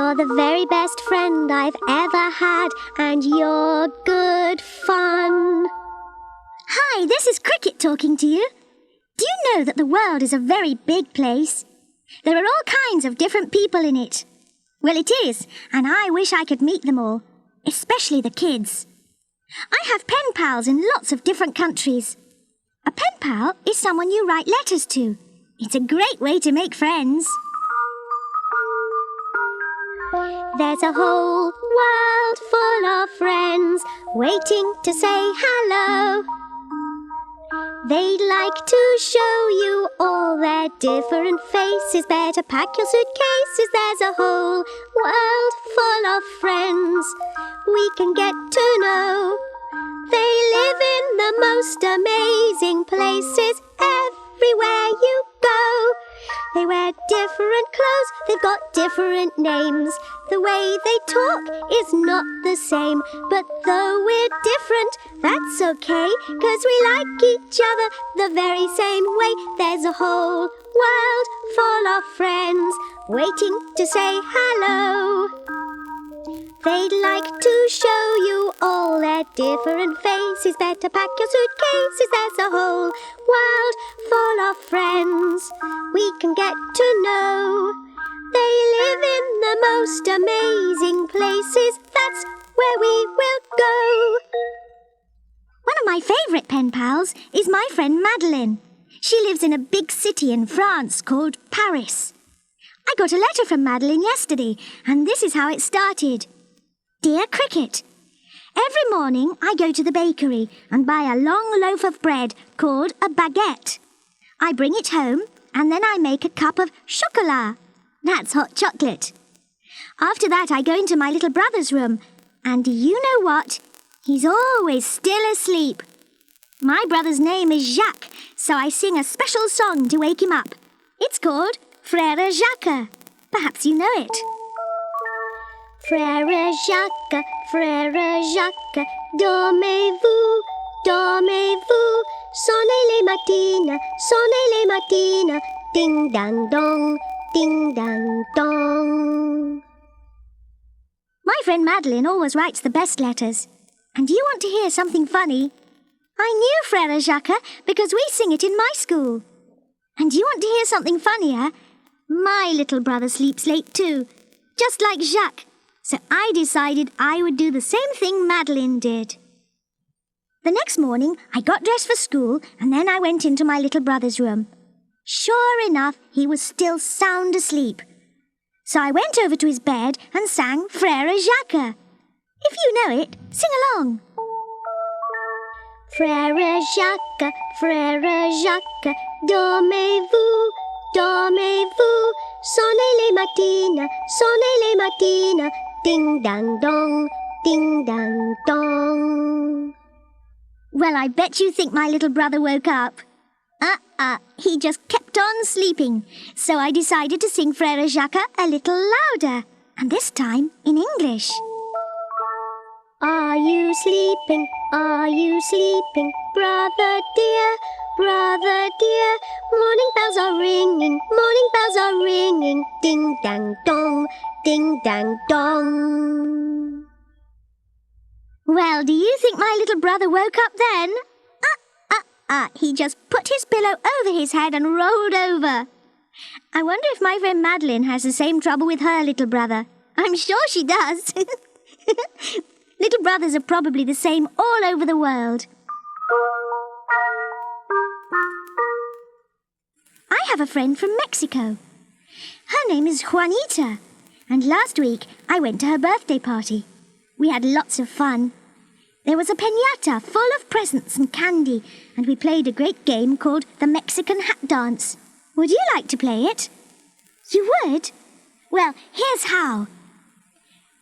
You're the very best friend I've ever had, and you're good fun. Hi, this is Cricket talking to you. Do you know that the world is a very big place? There are all kinds of different people in it. Well, it is, and I wish I could meet them all, especially the kids. I have pen pals in lots of different countries. A pen pal is someone you write letters to. It's a great way to make friends. There's a whole world full of friends waiting to say hello. They'd like to show you all their different faces. Better pack your suitcases. There's a whole world full of friends we can get to know. They live in the most amazing places everywhere you go. They wear different clothes, they've got different names. The way they talk is not the same, but though we're different, that's okay, 'cause we like each other the very same way. There's a whole world full of friends waiting to say hello. They'd like to show you all their different faces. Better pack your suitcases. There's a whole world full of friends we can get to know. They live in the most amazing places. That's where we will go. One of my favourite pen pals is my friend Madeleine. She lives in a big city in France called Paris. I got a letter from Madeleine yesterday, and this is how it started. Dear Cricket, every morning I go to the bakery and buy a long loaf of bread called a baguette. I bring it home and then I make a cup of chocolat. That's hot chocolate. After that I go into my little brother's room, and do you know what? He's always still asleep. My brother's name is Jacques, so I sing a special song to wake him up. It's called Frère Jacques. Perhaps you know it. Frère Jacques, dormez-vous, dormez-vous. Sonnez les matines, ding dang dong, ding dang dong. My friend Madeleine always writes the best letters. And do you want to hear something funny? I knew Frère Jacques because we sing it in my school. And do you want to hear something funnier? My little brother sleeps late too, just like Jacques. So I decided I would do the same thing Madeleine did. The next morning, I got dressed for school and then I went into my little brother's room. Sure enough, he was still sound asleep. So I went over to his bed and sang Frère Jacques. If you know it, sing along. Frère Jacques, dormez-vous, dormez-vous. Sonnez les matines, ding dang dong, ding dang dong. Well, I bet you think my little brother woke up. He just kept on sleeping. So I decided to sing Frère Jacques a little louder, and this time in English. Are you sleeping? Are you sleeping? Brother dear, brother dear. Morning bells are ringing, morning bells are ringing. Ding dang dong, ding dang dong. Well, do you think my little brother woke up then? He just put his pillow over his head and rolled over. I wonder if my friend Madeleine has the same trouble with her little brother. I'm sure she does. Little brothers are probably the same all over the world. I have a friend from Mexico. Her name is Juanita, and last week I went to her birthday party. We had lots of fun. There was a piñata full of presents and candy, and we played a great game called the Mexican Hat Dance. Would you like to play it? You would? Well, here's how.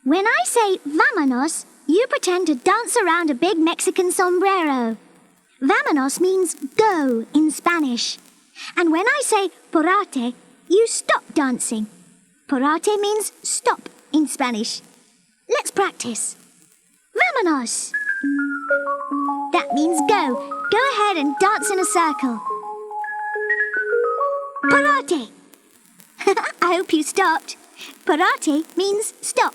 When I say vámonos, you pretend to dance around a big Mexican sombrero. Vámonos means go in Spanish. And when I say párate, you stop dancing. Párate means stop in Spanish. Let's practice. Vámonos. That means go. Go ahead and dance in a circle. Párate. I hope you stopped. Parate means stop.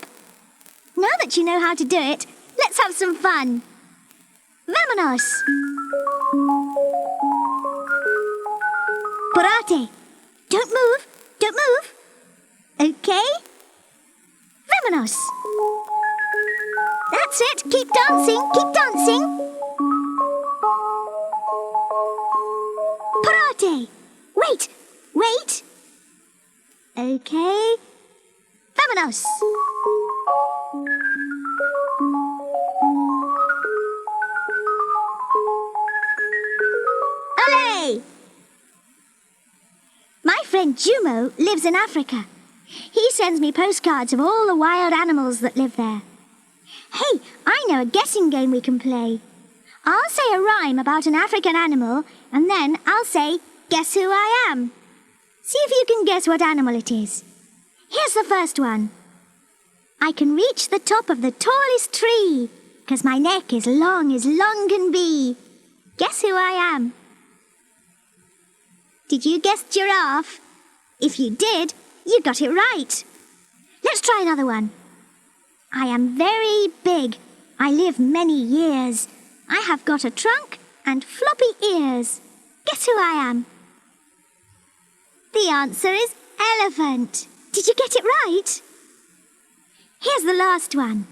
Now that you know how to do it, let's have some fun. Vámonos! Parate. Don't move. Don't move. Okay? Vámonos! That's it. Keep dancing. Keep dancing. Parate. Wait. Wait. Okay. Vámonos! Olé! My friend Jumo lives in Africa. He sends me postcards of all the wild animals that live there. Hey, I know a guessing game we can play. I'll say a rhyme about an African animal, and then I'll say, guess who I am. See if you can guess what animal it is. Here's the first one. I can reach the top of the tallest tree, 'cause my neck is long as long can be. Guess who I am? Did you guess giraffe? If you did, you got it right. Let's try another one. I am very big. I live many years. I have got a trunk and floppy ears. Guess who I am? The answer is elephant. Did you get it right? Here's the last one.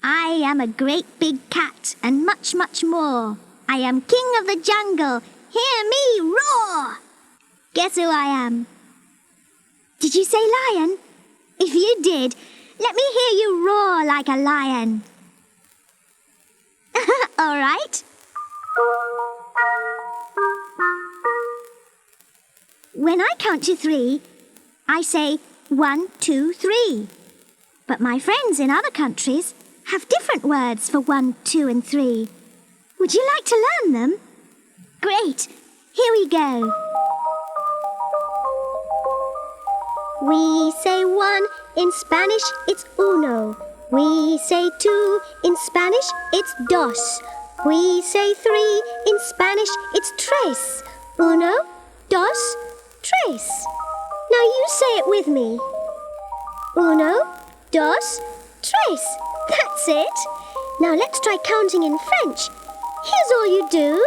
I am a great big cat and much, much more. I am king of the jungle. Hear me roar. Guess who I am? Did you say lion? If you did, let me hear you roar like a lion. All right. When I count to 3, I say 1, 2, 3. But my friends in other countries have different words for 1, 2, and 3. Would you like to learn them? Great. Here we go. We say 1 in Spanish, it's uno. We say 2 in Spanish, it's dos. We say 3 in Spanish, it's tres. Uno, dos, tres. Now you say it with me. Uno, dos, tres. That's it. Now let's try counting in French. Here's all you do.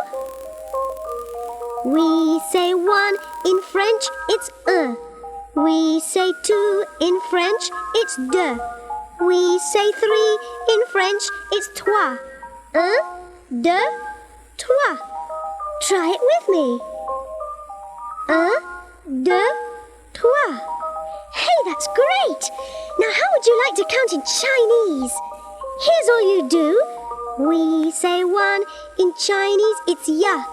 We say 1 in French, it's un. We say 2 in French, it's deux. We say 3 in French, it's trois. Un, deux, trois. Try it with me. Un, deux, trois. Hey, that's great! Now how would you like to count in Chinese? Here's all you do. We say 1 in Chinese, it's ya.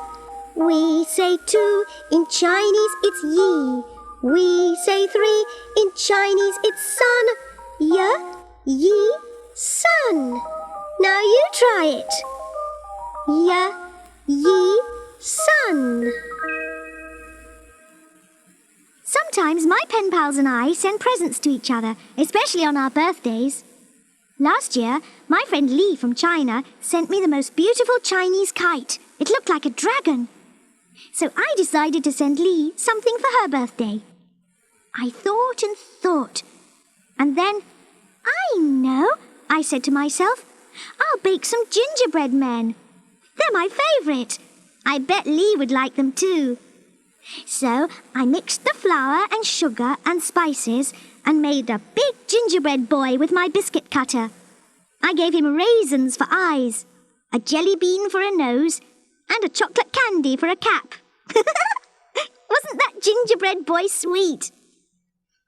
We say 2 in Chinese, it's yi. We say 3 in Chinese, it's sun. Ya, yi, sun. Now you try it. Ya, yi, sun. Sometimes my pen pals and I send presents to each other, especially on our birthdays. Last year, my friend Lee from China sent me the most beautiful Chinese kite. It looked like a dragon. So I decided to send Lee something for her birthday. I thought and thought. And then, I know, I said to myself, I'll bake some gingerbread men. They're my favourite. I bet Lee would like them too. So I mixed the flour and sugar and spices and made a big gingerbread boy with my biscuit cutter. I gave him raisins for eyes, a jelly bean for a nose, and a chocolate candy for a cap. Wasn't that gingerbread boy sweet?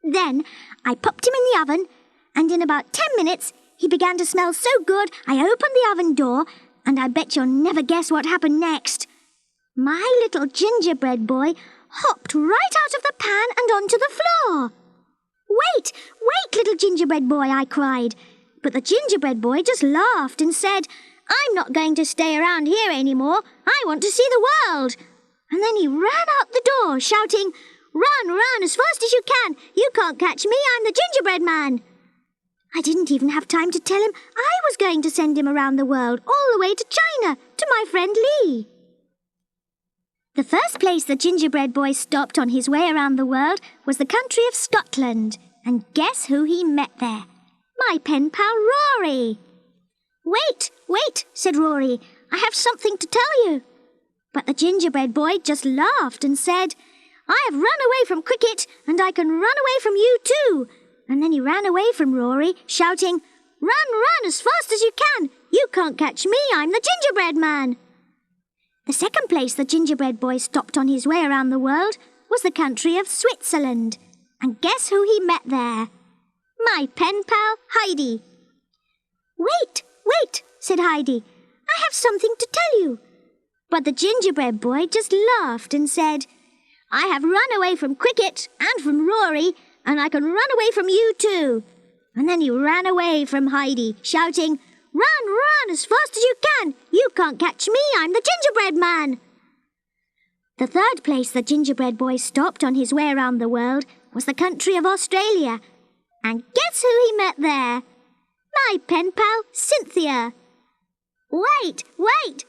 Then I popped him in the oven, and in about 10 minutes he began to smell so good I opened the oven door, and I bet you'll never guess what happened next. My little gingerbread boy hopped right out of the pan and onto the floor. Wait, little gingerbread boy, I cried. But the gingerbread boy just laughed and said, I'm not going to stay around here anymore. I want to see the world. And then he ran out the door, shouting, Run as fast as you can. You can't catch me. I'm the gingerbread man. I didn't even have time to tell him I was going to send him around the world, all the way to China, to my friend Lee. The first place the gingerbread boy stopped on his way around the world was the country of Scotland. And guess who he met there? My pen pal Rory. Wait, said Rory. I have something to tell you. But the gingerbread boy just laughed and said, I have run away from Cricket, and I can run away from you too. And then he ran away from Rory, shouting, Run as fast as you can. You can't catch me, I'm the gingerbread man. The second place the gingerbread boy stopped on his way around the world was the country of Switzerland. And guess who he met there? My pen pal Heidi. Wait, said Heidi. I have something to tell you. But the gingerbread boy just laughed and said, I have run away from Cricket and from Rory, and I can run away from you too. And then he ran away from Heidi, shouting, Run as fast as you can. You can't catch me, I'm the gingerbread man. The third place the gingerbread boy stopped on his way around the world was the country of Australia. And guess who he met there? My pen pal, Cynthia. Wait,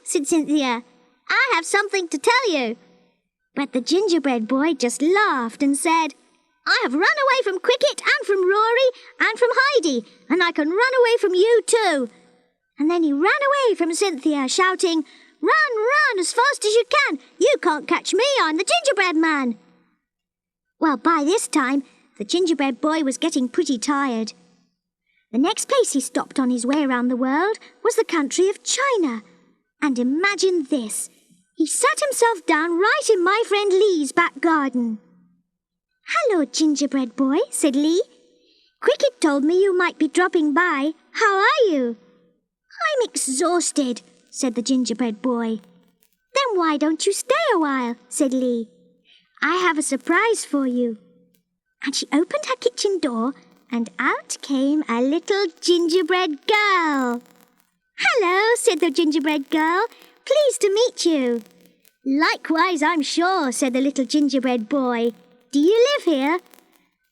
said Cynthia. I have something to tell you. But the gingerbread boy just laughed and said, I have run away from Cricket and from Rory and from Heidi, and I can run away from you too. And then he ran away from Cynthia, shouting, Run as fast as you can. You can't catch me, I'm the gingerbread man. Well, by this time, the gingerbread boy was getting pretty tired. The next place he stopped on his way around the world was the country of China. And imagine this. He sat himself down right in my friend Lee's back garden. Hello, gingerbread boy, said Lee. Cricket told me you might be dropping by. How are you? I'm exhausted, said the gingerbread boy. Then why don't you stay a while, said Lee. I have a surprise for you. And she opened her kitchen door, and out came a little gingerbread girl. Hello, said the gingerbread girl. Pleased to meet you. Likewise, I'm sure, said the little gingerbread boy. Do you live here?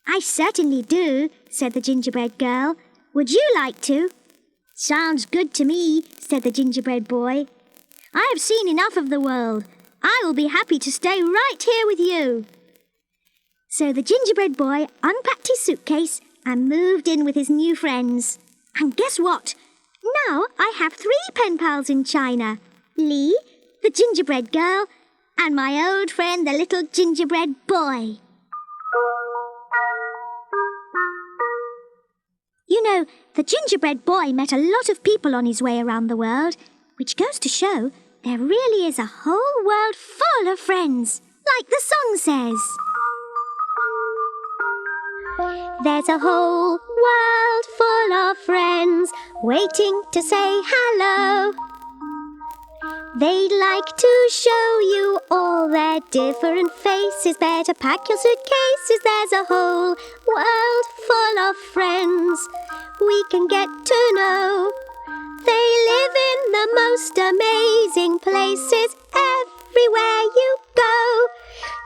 I certainly do, said the gingerbread girl. Would you like to? Sounds good to me, said the gingerbread boy. I have seen enough of the world. I will be happy to stay right here with you. So the gingerbread boy unpacked his suitcase and moved in with his new friends. And guess what? Now I have 3 pen pals in China. Lee, the gingerbread girl, and my old friend the little gingerbread boy. You know, the gingerbread boy met a lot of people on his way around the world, which goes to show there really is a whole world full of friends, like the song says. There's a whole world full of friends waiting to say hello. They'd like to show you all their different faces. Better pack your suitcases. There's a whole world full of friends we can get to know. They live in the most amazing places everywhere you go.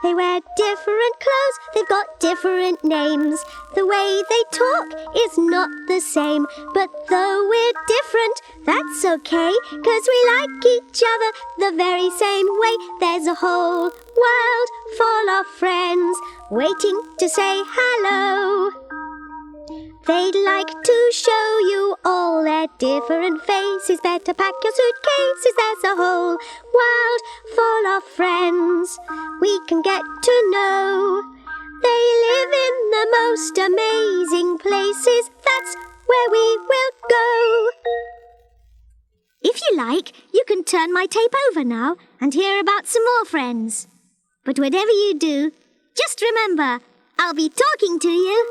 They wear different clothes, they've got different names. The way they talk is not the same. But though we're different, that's okay, 'cause we like each other the very same way. There's a whole world full of friends waiting to say hello. They'd like to show you all their different faces. Better pack your suitcases. There's a whole world full of friends we can get to know. They live in the most amazing places. That's where we will go. If you like, you can turn my tape over now and hear about some more friends. But whatever you do, just remember, I'll be talking to you.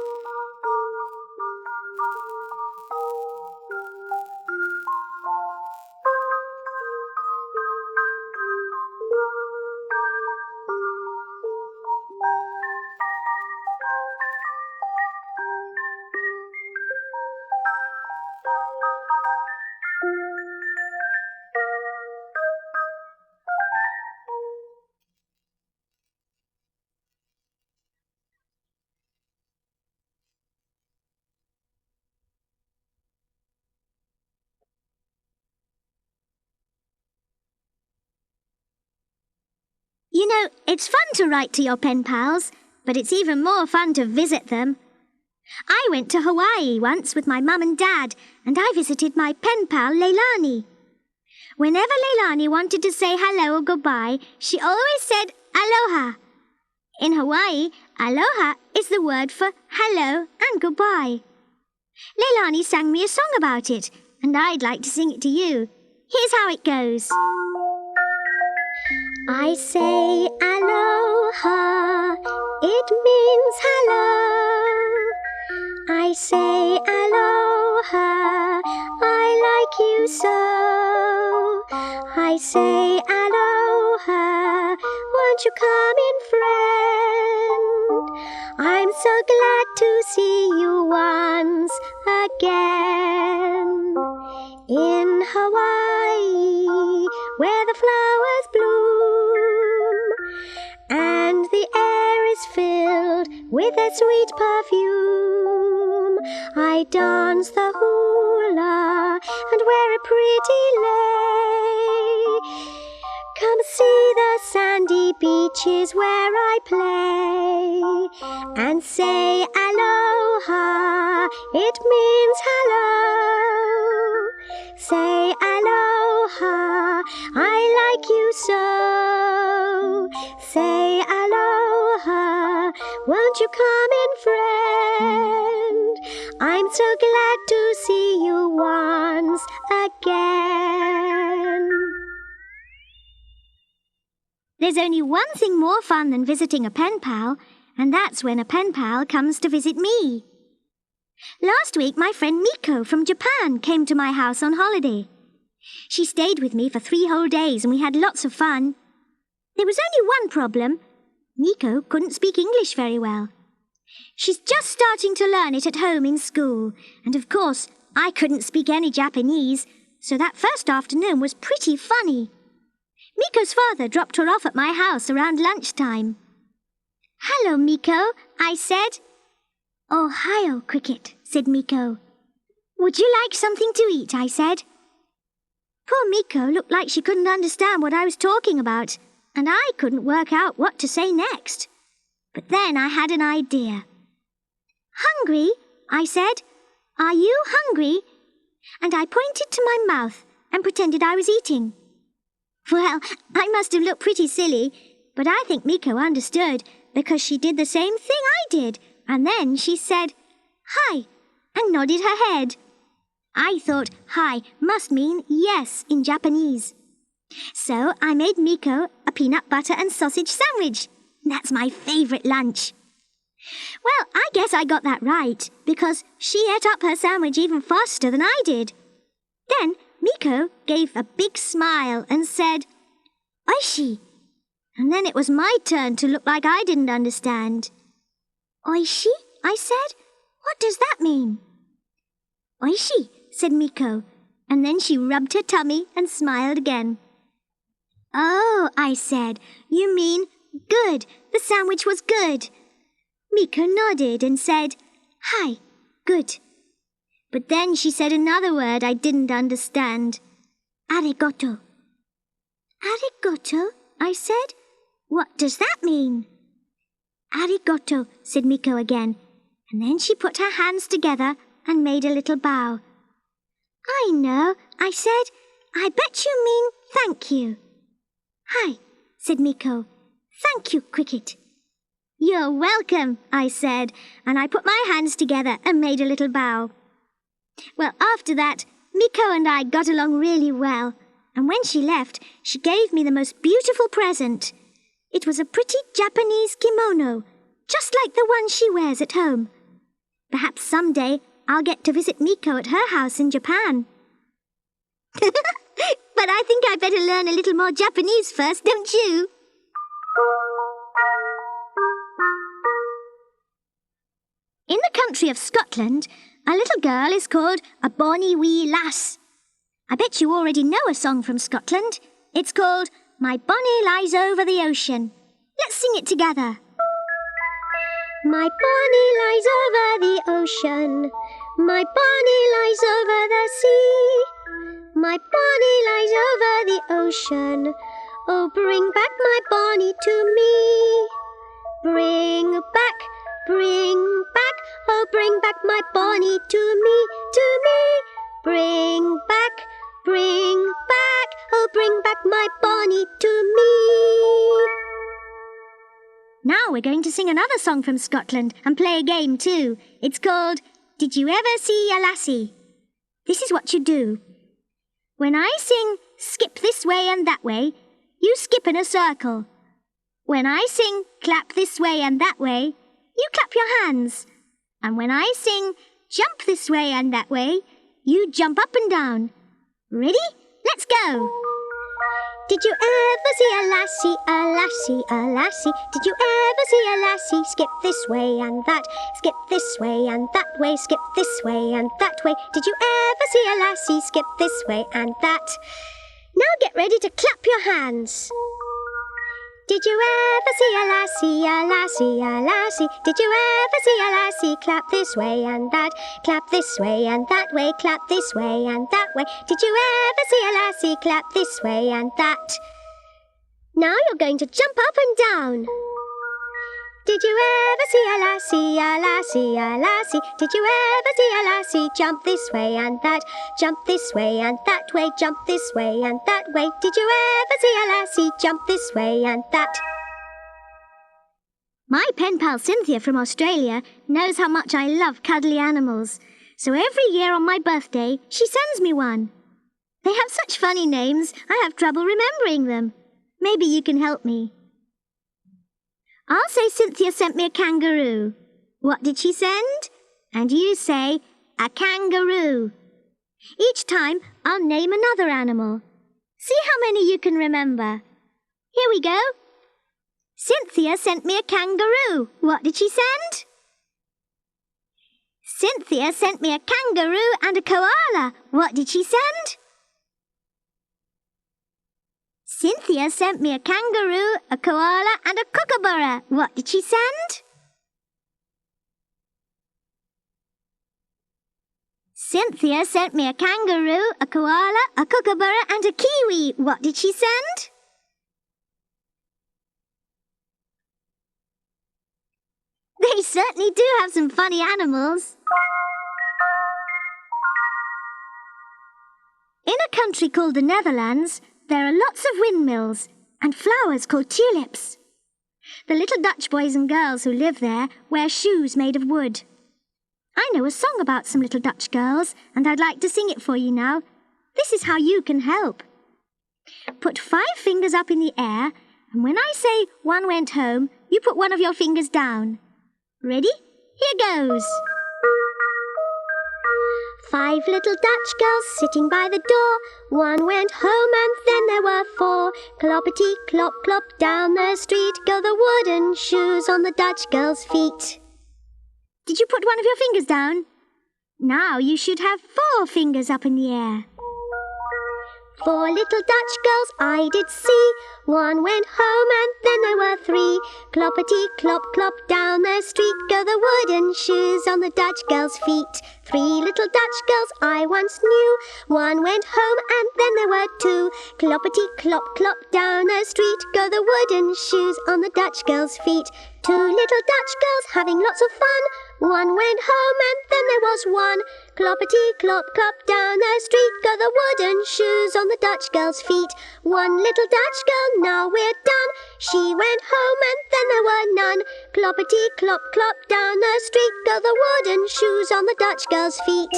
You know, it's fun to write to your pen pals, but it's even more fun to visit them. I went to Hawaii once with my mum and dad, and I visited my pen pal Leilani. Whenever Leilani wanted to say hello or goodbye, she always said aloha. In Hawaii, aloha is the word for hello and goodbye. Leilani sang me a song about it, and I'd like to sing it to you. Here's how it goes. I say aloha, it means hello. I say aloha, I like you so. I say aloha, won't you come in, friend? I'm so glad to see you once again. In Hawaii, where the flowers bloom, and the air is filled with their sweet perfume, I dance the hula and wear a pretty lei. Come see the sandy beaches where I play, and say aloha, it means hello. Say aloha, I like you so. Say aloha, won't you come in, friend? I'm so glad to see you once again. There's only one thing more fun than visiting a pen pal, and that's when a pen pal comes to visit me. Last week, my friend Miko from Japan came to my house on holiday. She stayed with me for 3 whole days and we had lots of fun. There was only one problem. Miko couldn't speak English very well. She's just starting to learn it at home in school, and of course, I couldn't speak any Japanese, so that first afternoon was pretty funny. Miko's father dropped her off at my house around lunchtime. "Hello, Miko," I said. "Ohio, Cricket," said Miko. "Would you like something to eat?" I said. Poor Miko looked like she couldn't understand what I was talking about, and I couldn't work out what to say next. But then I had an idea. "Hungry?" I said. "Are you hungry?" And I pointed to my mouth and pretended I was eating. Well, I must have looked pretty silly, but I think Miko understood because she did the same thing I did, and then she said, "Hi," and nodded her head. I thought hi must mean yes in Japanese. So I made Miko a peanut butter and sausage sandwich. That's my favorite lunch. Well, I guess I got that right, because she ate up her sandwich even faster than I did. Then Miko gave a big smile and said, "Oishi." And then it was my turn to look like I didn't understand. "Oishi?" I said. "What does that mean?" "Oishi," said Miko, and then she rubbed her tummy and smiled again. "Oh," I said, "you mean good. The sandwich was good." Miko nodded and said, "Hi, good." But then she said another word I didn't understand. "Arigato." "Arigato?" I said. "What does that mean?" "Arigato," said Miko again, and then she put her hands together and made a little bow. "I know," I said. "I bet you mean thank you." "Hi," said Miko. "Thank you, Cricket." "You're welcome," I said, and I put my hands together and made a little bow. Well, after that, Miko and I got along really well, and when she left, she gave me the most beautiful present. It was a pretty Japanese kimono, just like the one she wears at home. Perhaps someday I'll get to visit Miko at her house in Japan. But I think I better learn a little more Japanese first, don't you? In the country of Scotland, a little girl is called a bonny wee lass. I bet you already know a song from Scotland. It's called My Bonnie Lies Over the Ocean. Let's sing it together. My bonnie lies over the ocean. My bonnie lies over the sea. My bonnie lies over the ocean. Oh, bring back my bonnie to me. Bring back, oh, bring back my Bonnie to me, to me. Bring back, oh, bring back my Bonnie to me. Now we're going to sing another song from Scotland and play a game too. It's called Did You Ever See a Lassie? This is what you do. When I sing skip this way and that way, you skip in a circle. When I sing clap this way and that way, you clap your hands. And when I sing jump this way and that way, you jump up and down. Ready? Let's go! Did you ever see a lassie, a lassie, a lassie? Did you ever see a lassie skip this way and that? Skip this way and that way, skip this way and that way. Did you ever see a lassie skip this way and that? Now get ready to clap your hands. Did you ever see a lassie, a lassie, a lassie? Did you ever see a lassie clap this way and that? Clap this way and that way, clap this way and that way. Did you ever see a lassie clap this way and that? Now you're going to jump up and down. Did you ever see a lassie, a lassie, a lassie? Did you ever see a lassie jump this way and that? Jump this way and that way, jump this way and that way. Did you ever see a lassie jump this way and that? My pen pal Cynthia from Australia knows how much I love cuddly animals. So every year on my birthday, she sends me one. They have such funny names, I have trouble remembering them. Maybe you can help me. I'll say Cynthia sent me a kangaroo. What did she send? And you say, a kangaroo. Each time, I'll name another animal. See how many you can remember. Here we go. Cynthia sent me a kangaroo. What did she send? Cynthia sent me a kangaroo and a koala. What did she send? Cynthia sent me a kangaroo, a koala and a kookaburra. What did she send? Cynthia sent me a kangaroo, a koala, a kookaburra and a kiwi. What did she send? They certainly do have some funny animals. In a country called the Netherlands, there are lots of windmills and flowers called tulips. The little Dutch boys and girls who live there wear shoes made of wood. I know a song about some little Dutch girls, and I'd like to sing it for you now. This is how you can help. Put 5 fingers up in the air, and when I say one went home, you put one of your fingers down. Ready? Here goes. 5 little Dutch girls sitting by the door. One went home and then there were 4. Cloppity, clop, clop, down the street go the wooden shoes on the Dutch girls' feet. Did you put one of your fingers down? Now you should have 4 fingers up in the air. 4 little Dutch girls I did see. One went home and then there were 3. Cloppity, clop, clop, down the street go the wooden shoes on the Dutch girls' feet. 3 little Dutch girls I once knew. One went home and then there were 2. Cloppity, clop, clop, down the street go the wooden shoes on the Dutch girls' feet. 2 little Dutch girls having lots of fun. One went home and then there was 1. Cloppity, clop, clop, down the street go the wooden shoes on the Dutch girls' feet. 1 little Dutch girl, now we're done. She went home and then there were none. Cloppity, clop, clop, down the street go the wooden shoes on the Dutch girls' feet.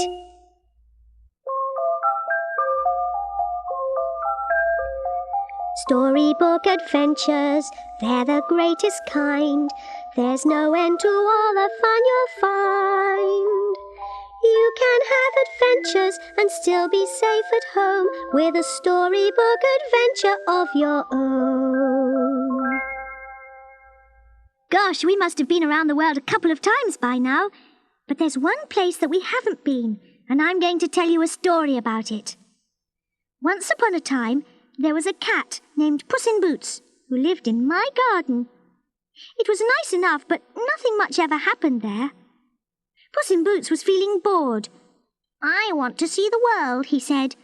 Storybook adventures, they're the greatest kind. There's no end to all the fun you'll find. You can have adventures and still be safe at home with a storybook adventure of your own. Gosh, we must have been around the world a couple of times by now. But there's one place that we haven't been, and I'm going to tell you a story about it. Once upon a time, there was a cat named Puss in Boots who lived in my garden. It was nice enough, but nothing much ever happened there. Puss in Boots was feeling bored. I want to see the world, he said.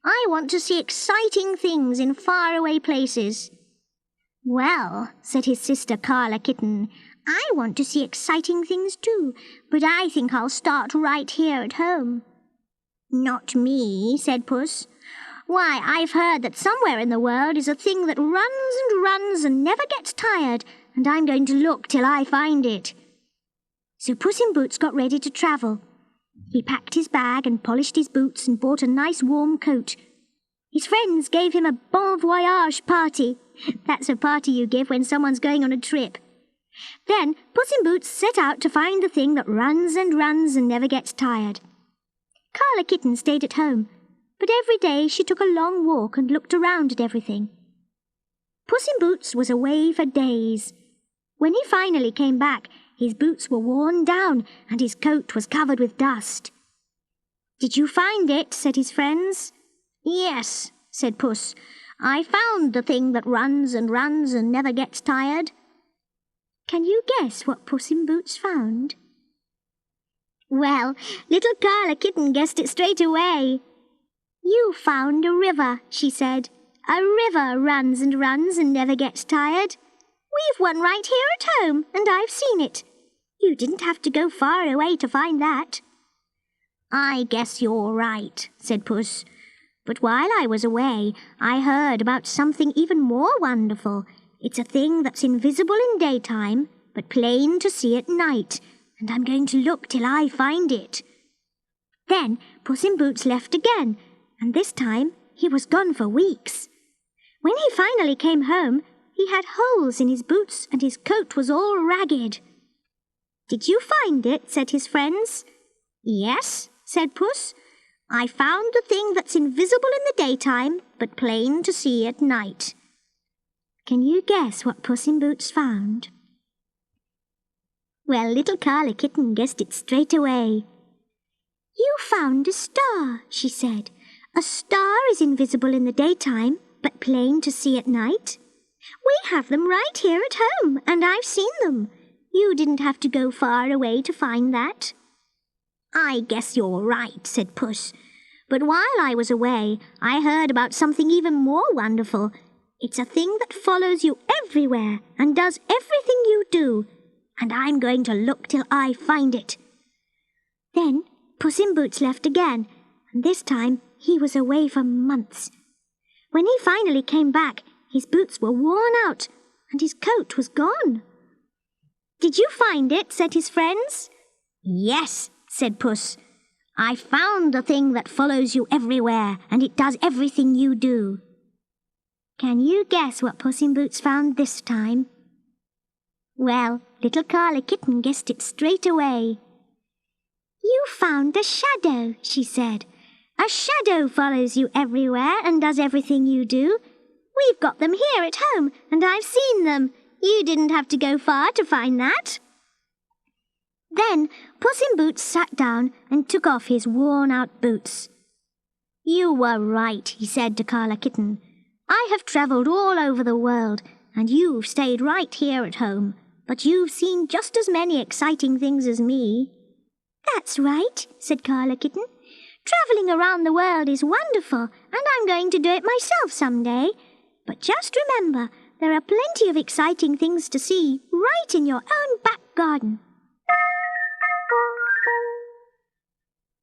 I want to see exciting things in faraway places. Well, said his sister Carla Kitten, I want to see exciting things too, but I think I'll start right here at home. Not me, said Puss. Why, I've heard that somewhere in the world is a thing that runs and never gets tired, and I'm going to look till I find it. So Puss in Boots got ready to travel. He packed his bag and polished his boots and bought a nice warm coat. His friends gave him a bon voyage party. That's a party you give when someone's going on a trip. Then Puss in Boots set out to find the thing that runs and never gets tired. Carla Kitten stayed at home, but every day she took a long walk and looked around at everything. Puss in Boots was away for days. When he finally came back, his boots were worn down and his coat was covered with dust. "Did you find it?" said his friends. "Yes," said Puss. "I found the thing that runs and never gets tired." Can you guess what Puss in Boots found? Well, little Carla Kitten guessed it straight away. "You found a river," she said. "A river runs and never gets tired. We've one right here at home, and I've seen it. You didn't have to go far away to find that." "I guess you're right," said Puss. "But while I was away, I heard about something even more wonderful. It's a thing that's invisible in daytime, but plain to see at night, and I'm going to look till I find it." Then Puss in Boots left again, and this time he was gone for weeks. When he finally came home, he had holes in his boots and his coat was all ragged. "Did you find it?" said his friends. "Yes," said Puss. "I found the thing that's invisible in the daytime, but plain to see at night." Can you guess what Puss in Boots found? Well, little Carla Kitten guessed it straight away. "You found a star," she said. "A star is invisible in the daytime, but plain to see at night. We have them right here at home, and I've seen them. You didn't have to go far away to find that." "I guess you're right," said Puss. "But while I was away, I heard about something even more wonderful. It's a thing that follows you everywhere and does everything you do, and I'm going to look till I find it." Then Puss in Boots left again, and this time he was away for months. When he finally came back, his boots were worn out and his coat was gone. "Did you find it?" said his friends. "Yes," said Puss. "I found the thing that follows you everywhere, and it does everything you do." Can you guess what Puss in Boots found this time? Well, little Carla Kitten guessed it straight away. "You found a shadow," she said. "A shadow follows you everywhere and does everything you do. We've got them here at home, and I've seen them. You didn't have to go far to find that." Then Puss in Boots sat down and took off his worn-out boots. "You were right," he said to Carla Kitten. "I have travelled all over the world, and you've stayed right here at home, but you've seen just as many exciting things as me." "That's right," said Carla Kitten. "Travelling around the world is wonderful, and I'm going to do it myself some day. But just remember, there are plenty of exciting things to see right in your own back garden."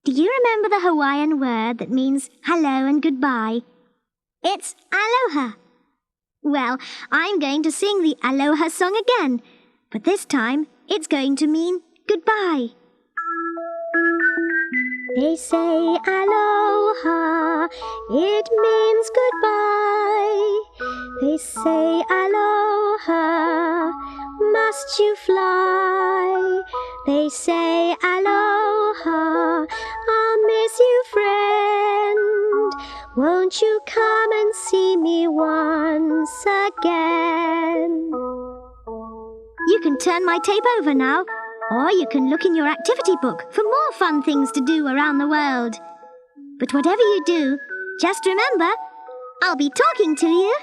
Do you remember the Hawaiian word that means hello and goodbye? It's aloha. Well, I'm going to sing the aloha song again, but this time it's going to mean goodbye. They say aloha, it means goodbye. They say aloha, must you fly? They say aloha, I'll miss you, friend. Won't you come and see me once again? You can turn my tape over now, or you can look in your activity book for more fun things to do around the world. But whatever you do, just remember, I'll be talking to you